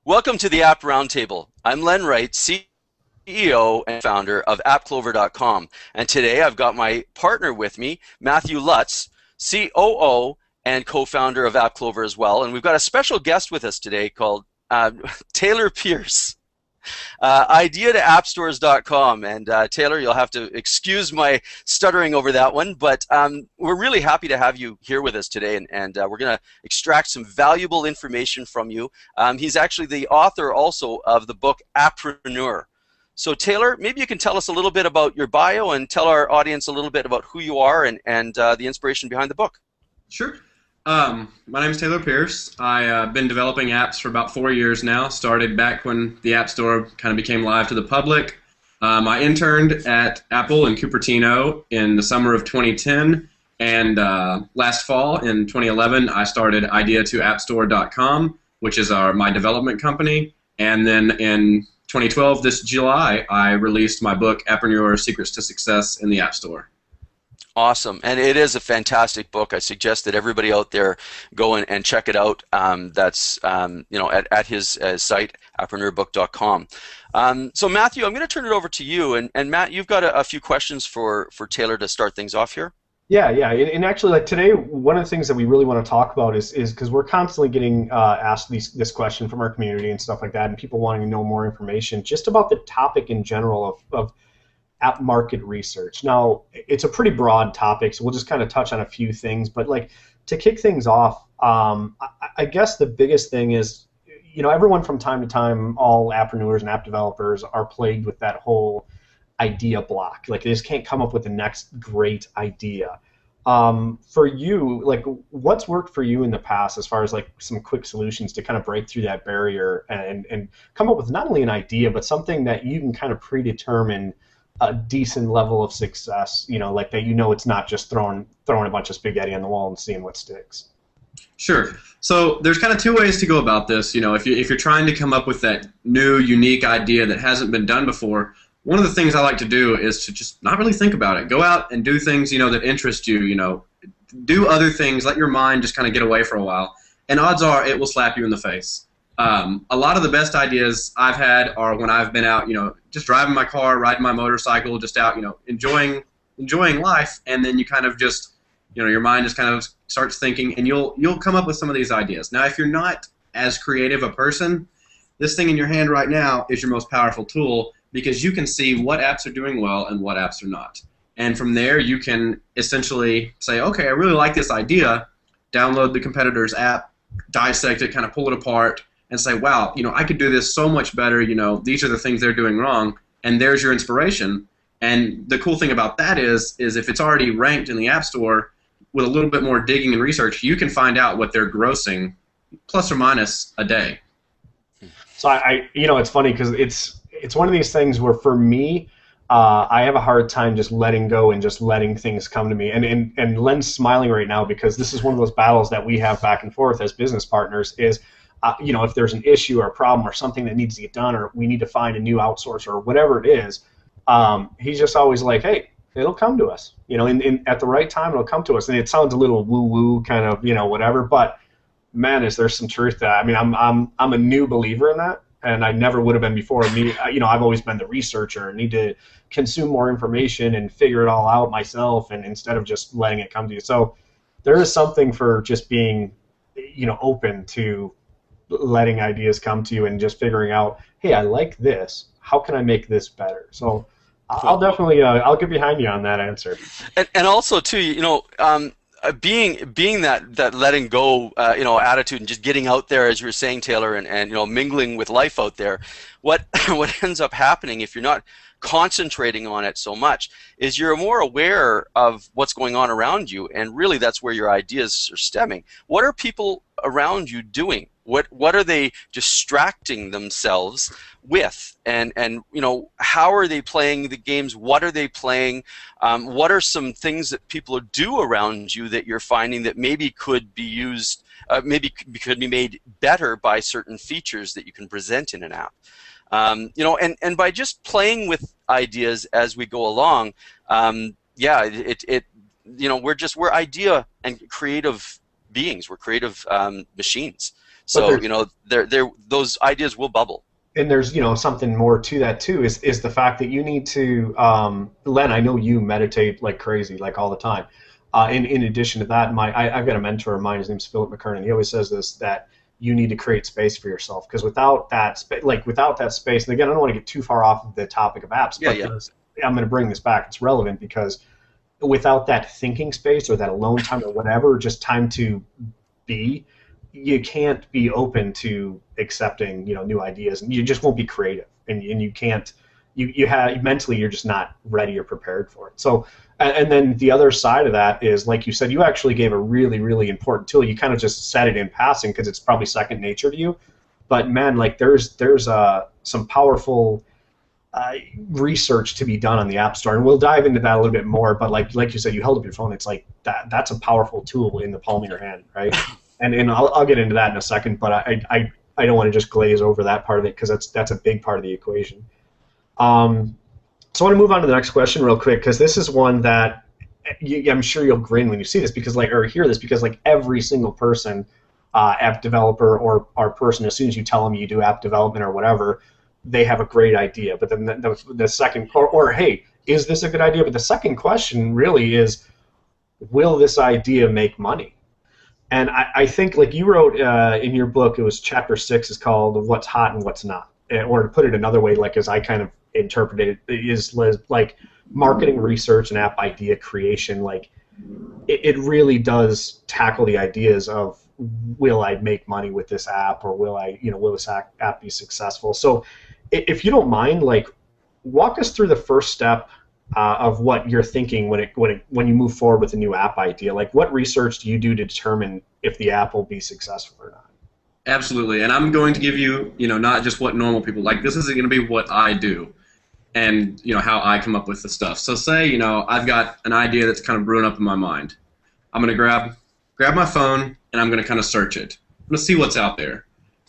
Welcome to the App Roundtable. I'm Len Wright, CEO and founder of AppClover.com. And today I've got my partner with me, Matthew Lutz, COO and co-founder of AppClover as well. And we've got a special guest with us today called Taylor Pierce. Idea to appstores.com, and Taylor, you'll have to excuse my stuttering over that one, but we're really happy to have you here with us today, and we're going to extract some valuable information from you. He's actually the author also of the book Appreneur. So Taylor, maybe you can tell us a little bit about your bio and tell our audience a little bit about who you are and the inspiration behind the book. Sure. My name is Taylor Pierce. I've been developing apps for about 4 years now. Started back when the App Store kind of became live to the public. I interned at Apple in Cupertino in the summer of 2010, and last fall in 2011 I started Idea to Appstore.com, which is my development company. And then in 2012, this July, I released my book Appreneur: Secrets to Success in the App Store. Awesome, and it is a fantastic book. I suggest that everybody out there go and check it out. That's at his site, AppreneurBook.com. So Matthew, I'm going to turn it over to you, and Matt, you've got a few questions for Taylor to start things off here. Yeah, and actually, like today, one of the things that we really want to talk about is because we're constantly getting asked this question from our community and stuff like that, and people wanting to know more information just about the topic in general of app market research. Now, it's a pretty broad topic, so we'll just kind of touch on a few things. But like to kick things off, I guess the biggest thing is, everyone from time to time, all appreneurs and app developers are plagued with that whole idea block. Like they just can't come up with the next great idea. For you, like what's worked for you in the past as far as like some quick solutions to kind of break through that barrier and come up with not only an idea, but something that you can kind of predetermine a decent level of success, like that it's not just throwing a bunch of spaghetti on the wall and seeing what sticks. Sure. So there's kind of two ways to go about this. If you're trying to come up with that new, unique idea that hasn't been done before, one of the things I like to do is to just not really think about it. Go out and do things, that interest you, do other things, let your mind just kind of get away for a while, and odds are it will slap you in the face. A lot of the best ideas I've had are when I've been out, just driving my car, riding my motorcycle, just out, enjoying life, and then you kind of just, your mind just kind of starts thinking, and you'll come up with some of these ideas. Now, if you're not as creative a person, this thing in your hand right now is your most powerful tool because you can see what apps are doing well and what apps are not. And from there, you can essentially say, okay, I really like this idea, download the competitor's app, dissect it, kind of pull it apart, and say, wow, I could do this so much better, these are the things they're doing wrong, and there's your inspiration. And the cool thing about that is if it's already ranked in the App Store, with a little bit more digging and research, you can find out what they're grossing, plus or minus a day. So it's funny because it's one of these things where for me, I have a hard time just letting go and just letting things come to me. And Len's smiling right now because this is one of those battles that we have back and forth as business partners is, if there's an issue or a problem or something that needs to get done or we need to find a new outsourcer or whatever it is, he's just always like, hey, it'll come to us. At the right time, it'll come to us. And it sounds a little woo-woo kind of, whatever. But, man, is there some truth to that. I mean, I'm a new believer in that, and I never would have been before. I've always been the researcher, need to consume more information and figure it all out myself and instead of just letting it come to you. So there is something for just being, open to letting ideas come to you and just figuring out, hey, I like this. How can I make this better? So I'll definitely I'll get behind you on that answer. And also too, being that letting go attitude and just getting out there, as you were saying, Taylor, and mingling with life out there. What ends up happening if you're not concentrating on it so much is you're more aware of what's going on around you, and really that's where your ideas are stemming. What are people around you doing? What are they distracting themselves with? And how are they playing the games? What are they playing? What are some things that people do around you that you're finding that maybe could be used, maybe could be made better by certain features that you can present in an app? And by just playing with ideas as we go along, we're idea and creative beings. We're creative machines. So those ideas will bubble. And there's something more to that too is the fact that you need to Len, I know you meditate like crazy, like all the time. In addition to that, I've got a mentor of mine. His name's Philip McKernan. He always says this, that you need to create space for yourself, because without that space, and again, I don't want to get too far off of the topic of apps, but I'm going to bring this back. It's relevant because without that thinking space or that alone time or whatever, just time to be, you can't be open to accepting new ideas, and you just won't be creative, and you can't. You have mentally, you're just not ready or prepared for it. So, and then the other side of that is, like you said, you actually gave a really, really important tool. You kind of just said it in passing because it's probably second nature to you. But man, like there's some powerful research to be done on the App Store, and we'll dive into that a little bit more. But like you said, you held up your phone. It's like that's a powerful tool in the palm of your hand, right? And I'll get into that in a second. But I don't want to just glaze over that part of it because that's a big part of the equation. So I want to move on to the next question real quick, because this is one that I'm sure you'll grin when you see this, or hear this, because like every single person, app developer or person, as soon as you tell them you do app development or whatever, they have a great idea. But then the second, or hey, is this a good idea? But the second question really is, will this idea make money? And I think, like you wrote in your book, it was chapter 6, is called "What's Hot and What's Not." Or to put it another way, like as I kind of interpreted it, is like marketing research and app idea creation. Like it really does tackle the ideas of, will I make money with this app, or will this app be successful? So if you don't mind, like walk us through the first step of what you're thinking when you move forward with a new app idea. Like what research do you do to determine if the app will be successful or not? Absolutely, and I'm going to give you, not just what normal people like. This is going to be what I do, and how I come up with the stuff. So say, I've got an idea that's kind of brewing up in my mind. I'm going to grab my phone and I'm going to kind of search it. I'm going to see what's out there.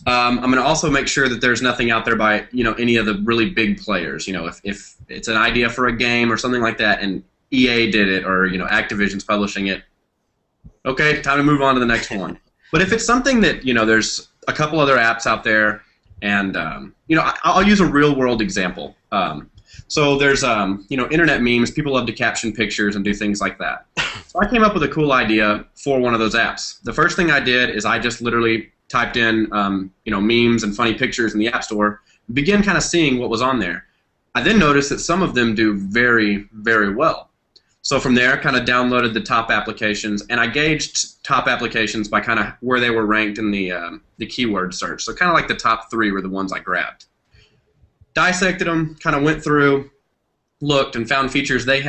I'm going to also make sure that there's nothing out there by any of the really big players. If it's an idea for a game or something like that, and EA did it, or Activision's publishing it, okay, time to move on to the next one. But if it's something that there's a couple other apps out there, and I'll use a real world example. So there's internet memes. People love to caption pictures and do things like that. So I came up with a cool idea for one of those apps. The first thing I did is I just literally typed in memes and funny pictures in the App Store, began kind of seeing what was on there. I then noticed that some of them do very, very well. So from there, kind of downloaded the top applications, and I gauged top applications by kind of where they were ranked in the keyword search. So kind of like the top 3 were the ones I grabbed. Dissected them, kind of went through, looked, and found features they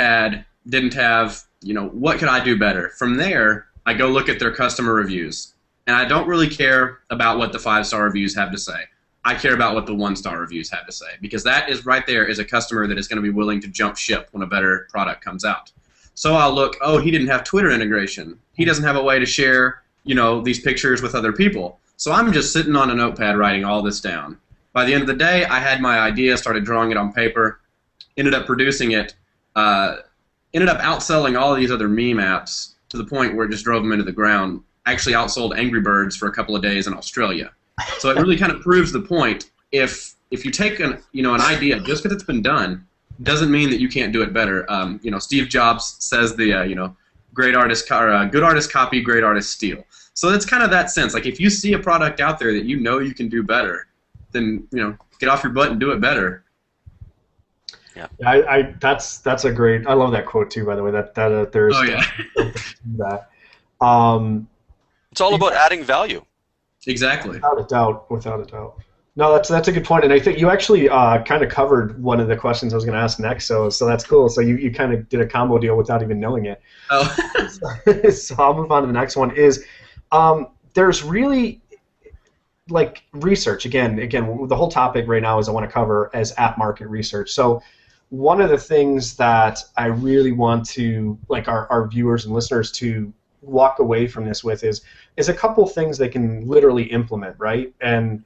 didn't have. What could I do better? From there, I go look at their customer reviews, and I don't really care about what the 5-star reviews have to say. I care about what the 1-star reviews have to say, because that is right there is a customer that is going to be willing to jump ship when a better product comes out. So I'll look, oh, he didn't have Twitter integration. He doesn't have a way to share, these pictures with other people. So I'm just sitting on a notepad writing all this down. By the end of the day, I had my idea, started drawing it on paper, ended up producing it, ended up outselling all of these other meme apps to the point where it just drove them into the ground. Actually outsold Angry Birds for a couple of days in Australia. So it really kind of proves the point. If you take an idea just because it's been done, doesn't mean that you can't do it better. Steve Jobs says the good artist copy, great artist steal. So it's kind of that sense. Like if you see a product out there that you can do better, then get off your butt and do it better. Yeah, that's a great. I love that quote too. By the way, that there's that. It's all about adding value. Exactly. Without a doubt. No, that's a good point, and I think you actually kind of covered one of the questions I was going to ask next. So that's cool. So you kind of did a combo deal without even knowing it. Oh. So I'll move on to the next one. Is there's really like research again. The whole topic right now is I want to cover as app market research. So one of the things that I really want to like our viewers and listeners to walk away from this with is a couple things they can literally implement, right? And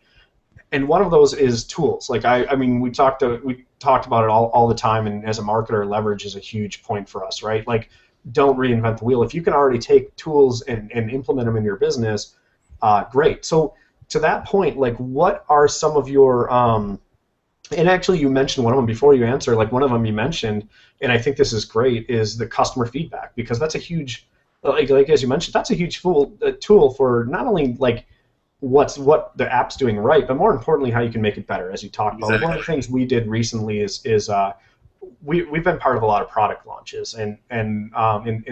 one of those is tools. Like I mean, we talked about it all the time, and as a marketer, leverage is a huge point for us, right? Like, don't reinvent the wheel. If you can already take tools and implement them in your business, great. So to that point, like, what are some of your and actually, you mentioned one of them before you answer. Like, one of them you mentioned, and I think this is great, is the customer feedback, because that's a huge, like as you mentioned, that's a huge tool for not only like what the app's doing right, but more importantly, how you can make it better. As you talked about, one of the things we did recently is we've been part of a lot of product launches and in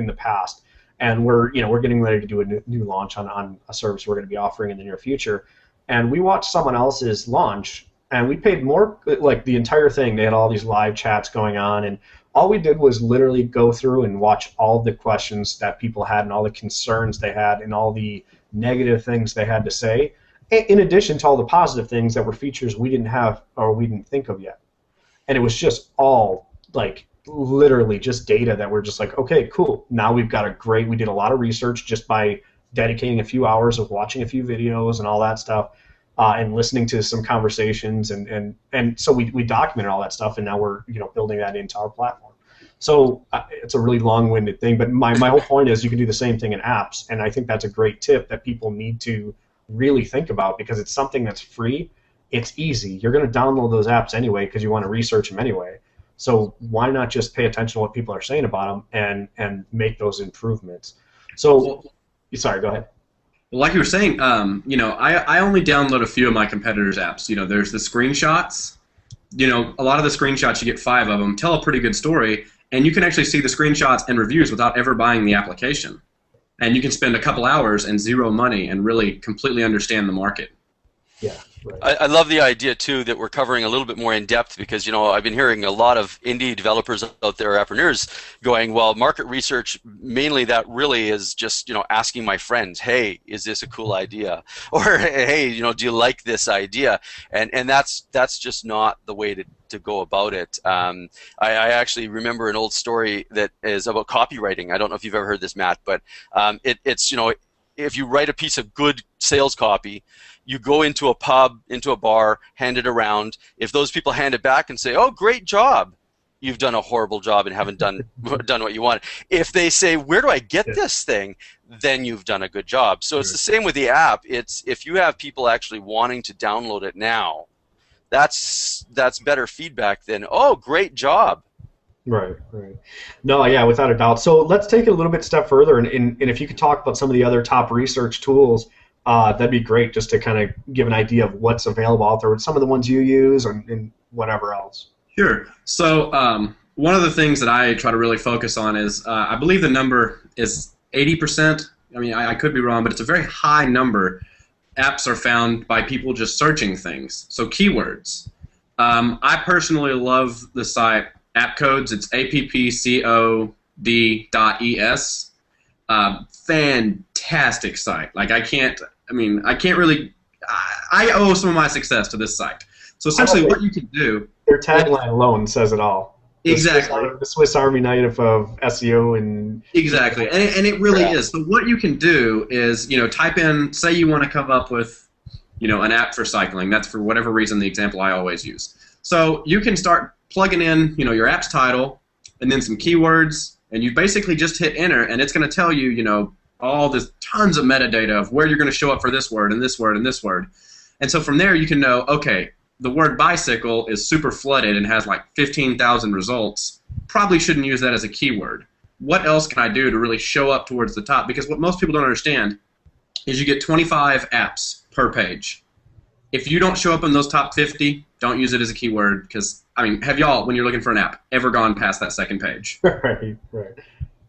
the past, and we're getting ready to do a new launch on a service we're going to be offering in the near future, and we watched someone else's launch. And we paid more, like the entire thing. They had all these live chats going on, and all we did was literally go through and watch all the questions that people had and all the concerns they had and all the negative things they had to say, in addition to all the positive things that were features we didn't have or we didn't think of yet. And it was just all, like, literally just data that we're just like, okay, cool. Now we've got we did a lot of research just by dedicating a few hours of watching a few videos and all that stuff. And listening to some conversations, and so we documented all that stuff, and now we're building that into our platform. So it's a really long-winded thing, but my whole point is you can do the same thing in apps, and I think that's a great tip that people need to really think about, because it's something that's free, it's easy. You're going to download those apps anyway because you want to research them anyway. So why not just pay attention to what people are saying about them and make those improvements? So, sorry, go ahead. Well, like you were saying, I only download a few of my competitors' apps. There's the screenshots. A lot of the screenshots, you get 5 of them, tell a pretty good story, and you can actually see the screenshots and reviews without ever buying the application. And you can spend a couple hours and zero money and really completely understand the market. Yeah. Right. I love the idea too that we're covering a little bit more in depth, because I've been hearing a lot of indie developers out there, appreneurs, going, well, market research, mainly that really is just asking my friends, hey, is this a cool idea, or hey, do you like this idea, and that's just not the way to go about it. I actually remember an old story that is about copywriting. I don't know if you've ever heard this, Matt, but it's if you write a piece of good sales copy, you go into a pub, into a bar, hand it around. If those people hand it back and say, oh, great job, you've done a horrible job and haven't done what you wanted. If they say, where do I get this thing, then you've done a good job. So it's the same with the app. It's if you have people actually wanting to download it now, that's better feedback than, oh, great job. Right. No, yeah, without a doubt. So let's take it a little bit step further, and if you could talk about some of the other top research tools, that'd be great, just to kind of give an idea of what's available out there with some of the ones you use and whatever else. Sure. So one of the things that I try to really focus on is I believe the number is 80%. I mean, I could be wrong, but it's a very high number. Apps are found by people just searching things. So keywords. I personally love the site AppCodes. It's appcod.es. Fantastic site. Like I can't really. I owe some of my success to this site. So essentially, what you can do. Your tagline alone says it all. Exactly. The Swiss Army knife of SEO and. Exactly, and it really is. So what you can do is, type in. Say you want to come up with, an app for cycling. That's for whatever reason the example I always use. So you can start plugging in, your app's title, and then some keywords, and you basically just hit enter, and it's going to tell you, all this tons of metadata of where you're going to show up for this word and this word and this word. And so from there you can know, okay, the word bicycle is super flooded and has like 15,000 results. Probably shouldn't use that as a keyword. What else can I do to really show up towards the top? Because what most people don't understand is you get 25 apps per page. If you don't show up in those top 50, don't use it as a keyword, because, have y'all, when you're looking for an app, ever gone past that second page? Right.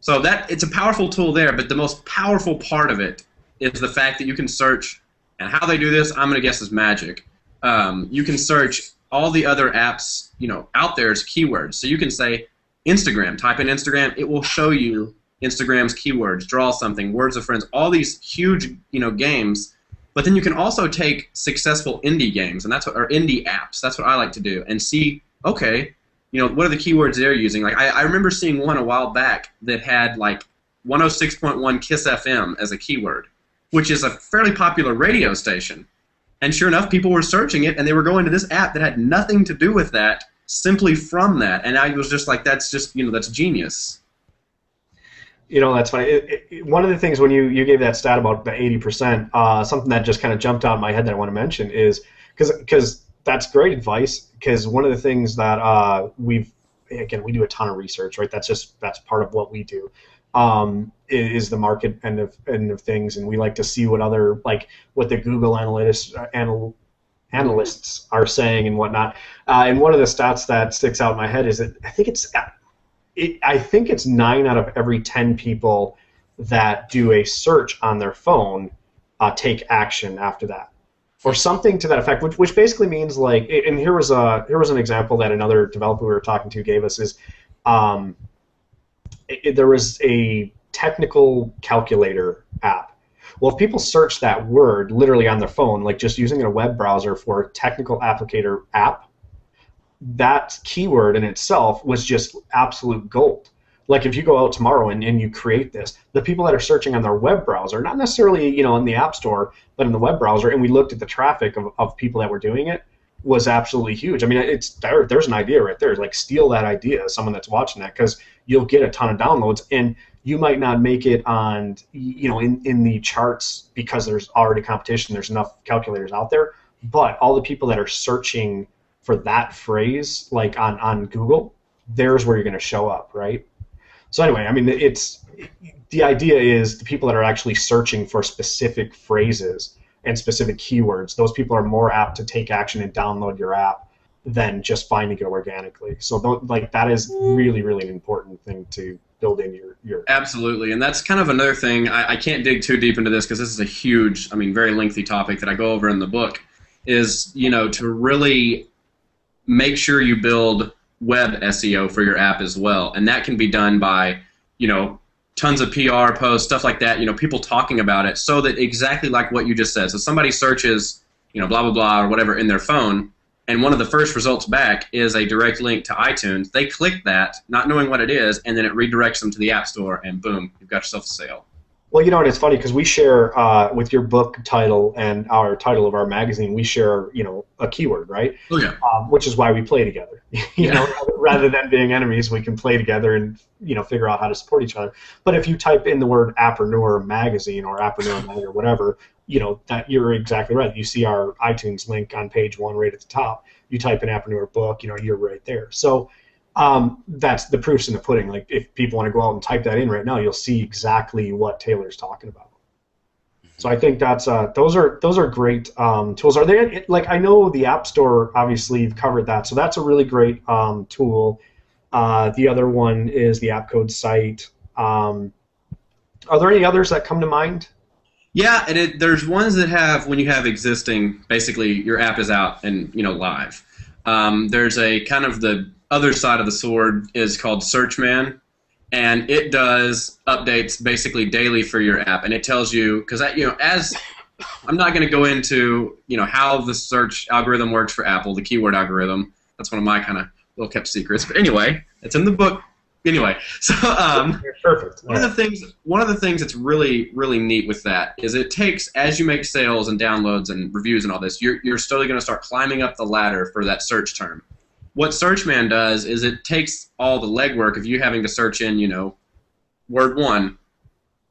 So it's a powerful tool there, but the most powerful part of it is the fact that you can search, and how they do this, I'm going to guess is magic. You can search all the other apps, out there as keywords. So you can say Instagram, type in Instagram, it will show you Instagram's keywords, draw something, words of friends, all these huge, games. But then you can also take successful indie games, and or indie apps. That's what I like to do, and see, okay, what are the keywords they're using? Like I remember seeing one a while back that had like 106.1 Kiss FM as a keyword, which is a fairly popular radio station. And sure enough, people were searching it, and they were going to this app that had nothing to do with that, simply from that. And I was just like, that's just, that's genius. That's funny. One of the things when you gave that stat about the 80%, something that just kind of jumped out in my head that I want to mention is because that's great advice. Because one of the things that we do a ton of research, right? That's part of what we do. Is the market end of things, and we like to see what the Google analysts are saying and whatnot. And one of the stats that sticks out in my head is that I think it's 9 out of every 10 people that do a search on their phone take action after that, or something to that effect. Which basically means and here was an example that another developer we were talking to gave us is there was a technical calculator app. Well, if people search that word literally on their phone, like just using a web browser for technical applicator app, that keyword in itself was just absolute gold. Like if you go out tomorrow and you create this, the people that are searching on their web browser, not necessarily in the App Store, but in the web browser, and we looked at the traffic of people that were doing it, was absolutely huge. I mean, there's an idea right there. Like steal that idea, someone that's watching that, because you'll get a ton of downloads, and you might not make it on in the charts because there's already competition. There's enough calculators out there, but all the people that are searching for that phrase, like on Google, there's where you're going to show up, right? So anyway, I mean, the idea is the people that are actually searching for specific phrases and specific keywords, those people are more apt to take action and download your app than just finding it organically. So that is really, really an important thing to build in your Absolutely, and that's kind of another thing. I can't dig too deep into this because this is a huge, very lengthy topic that I go over in the book, is to really make sure you build web SEO for your app as well. And that can be done by, tons of PR posts, stuff like that, people talking about it, so that exactly like what you just said. So somebody searches, blah, blah, blah, or whatever in their phone, and one of the first results back is a direct link to iTunes. They click that, not knowing what it is, and then it redirects them to the App Store, and boom, you've got yourself a sale. Well, and it's funny because we share with your book title and our title of our magazine, we share, a keyword, right? Oh yeah. Which is why we play together. Rather than being enemies, we can play together and figure out how to support each other. But if you type in the word Appreneur magazine or Appreneur mag or whatever, that you're exactly right. You see our iTunes link on page 1 right at the top. You type in Appreneur book, you're right there. So. That's the proof's in the pudding. Like if people want to go out and type that in right now, you'll see exactly what Taylor's talking about. So I think that's those are great tools. Are they I know the App Store, obviously you've covered that, so that's a really great tool. The other one is the AppCode site. Are there any others that come to mind? Yeah, and there's ones that have, when you have existing, basically your app is out and live. There's a kind of the other side of the sword is called Searchman, and it does updates basically daily for your app, and it tells you, because as I'm not going to go into how the search algorithm works for Apple, the keyword algorithm. That's one of my kind of little kept secrets, but anyway, it's in the book. Anyway, so perfect. One of the things that's really, really neat with that is it takes, as you make sales and downloads and reviews and all this, you're slowly going to start climbing up the ladder for that search term. What Searchman does is it takes all the legwork of you having to search in, word 1,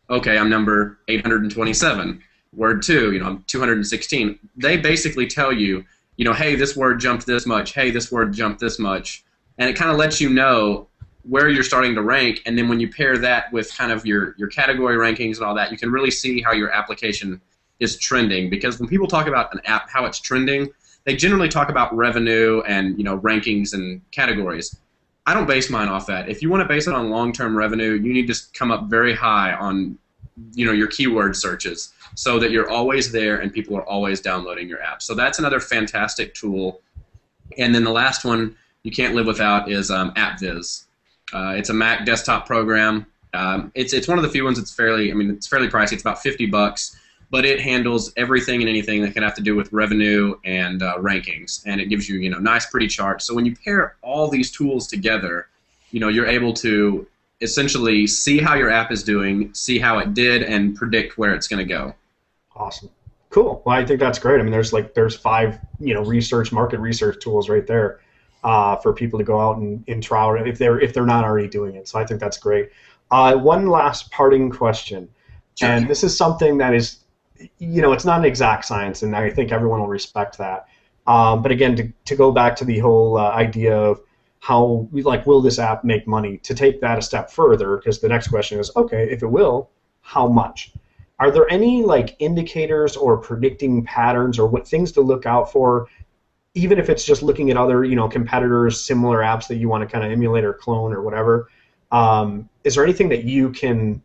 okay, I'm number 827. Word 2, I'm 216. They basically tell you, hey, this word jumped this much. Hey, this word jumped this much. And it kind of lets you know where you're starting to rank, and then when you pair that with kind of your category rankings and all that, you can really see how your application is trending. Because when people talk about an app, how it's trending, they generally talk about revenue and rankings and categories. I don't base mine off that. If you want to base it on long-term revenue, you need to come up very high on your keyword searches so that you're always there and people are always downloading your app. So that's another fantastic tool. And then the last one you can't live without is AppViz. It's a Mac desktop program. It's one of the few ones that's fairly pricey. It's about $50. But it handles everything and anything that can have to do with revenue and rankings, and it gives you nice, pretty charts. So when you pair all these tools together, you're able to essentially see how your app is doing, see how it did, and predict where it's going to go. Awesome, cool. Well, I think that's great. I mean, there's 5 market research tools right there for people to go out and try if they're not already doing it. So I think that's great. One last parting question, Sure. and this is something that is, it's not an exact science, and I think everyone will respect that. But again, to go back to the whole idea of how will this app make money? To take that a step further, because the next question is, okay, if it will, how much? Are there any indicators or predicting patterns or what things to look out for, even if it's just looking at other competitors, similar apps that you want to kind of emulate or clone or whatever? Is there anything that you can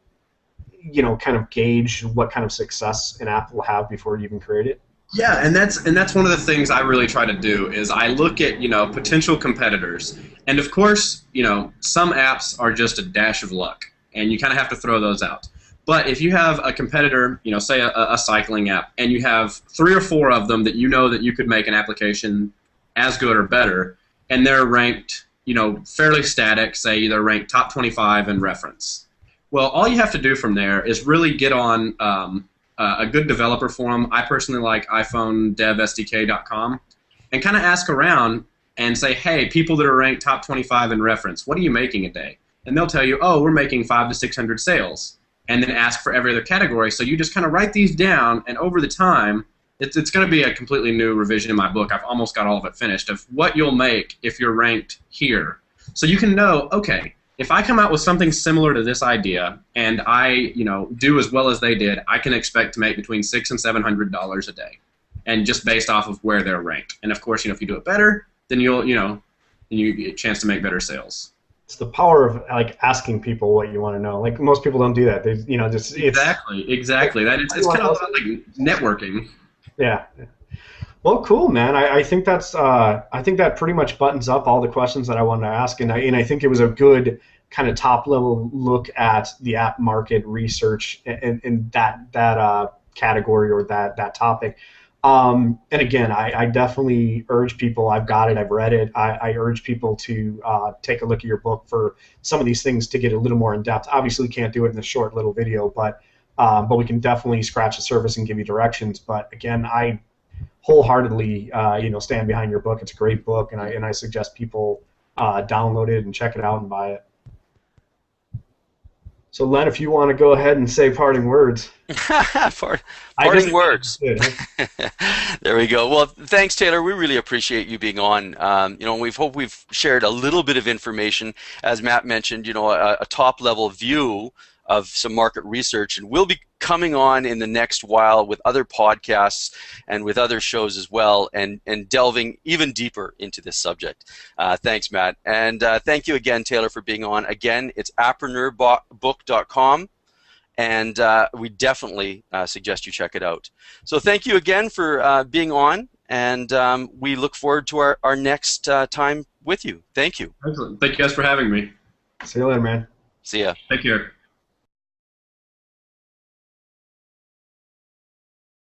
kind of gauge what kind of success an app will have before you even create it? Yeah, and that's one of the things I really try to do is I look at potential competitors, and of course some apps are just a dash of luck, and you kind of have to throw those out. But if you have a competitor, say a cycling app, and you have 3 or 4 of them that that you could make an application as good or better, and they're ranked fairly static, say they're ranked top 25 in reference. Well, all you have to do from there is really get on a good developer forum. I personally like iPhoneDevSDK.com, and kind of ask around and say, hey, people that are ranked top 25 in reference, what are you making a day? And they'll tell you, oh, we're making 500 to 600 sales. And then ask for every other category. So you just kind of write these down, and over the time, it's going to be a completely new revision in my book. I've almost got all of it finished of what you'll make if you're ranked here. So you can know, okay, if I come out with something similar to this idea and I, do as well as they did, I can expect to make between $600 and $700 a day, and just based off of where they're ranked. And of course, if you do it better, then you get a chance to make better sales. It's the power of asking people what you want to know. Most people don't do that. They Exactly. It's kind of about networking. Yeah. Well, cool, man. I think I think that pretty much buttons up all the questions that I wanted to ask, and I think it was a good kind of top level look at the app market research in that category or that topic. And again, I definitely urge people. I've got it. I've read it. I urge people to take a look at your book for some of these things to get a little more in depth. Obviously, we can't do it in a short little video, but we can definitely scratch the surface and give you directions. But again, I wholeheartedly stand behind your book. It's a great book, and I suggest people download it and check it out and buy it. So, Len, if you want to go ahead and say parting words. Parting words. There we go. Well, thanks, Taylor. We really appreciate you being on. We've shared a little bit of information, as Matt mentioned, a top-level view of some market research, and we'll be coming on in the next while with other podcasts and with other shows as well, and delving even deeper into this subject. Thanks, Matt, and thank you again, Taylor, for being on. Again, it's Appreneur.book.com, and we definitely suggest you check it out. So thank you again for being on, and we look forward to our next time with you. Thank you. Excellent. Thank you guys for having me. See you later, man. See ya. Take care.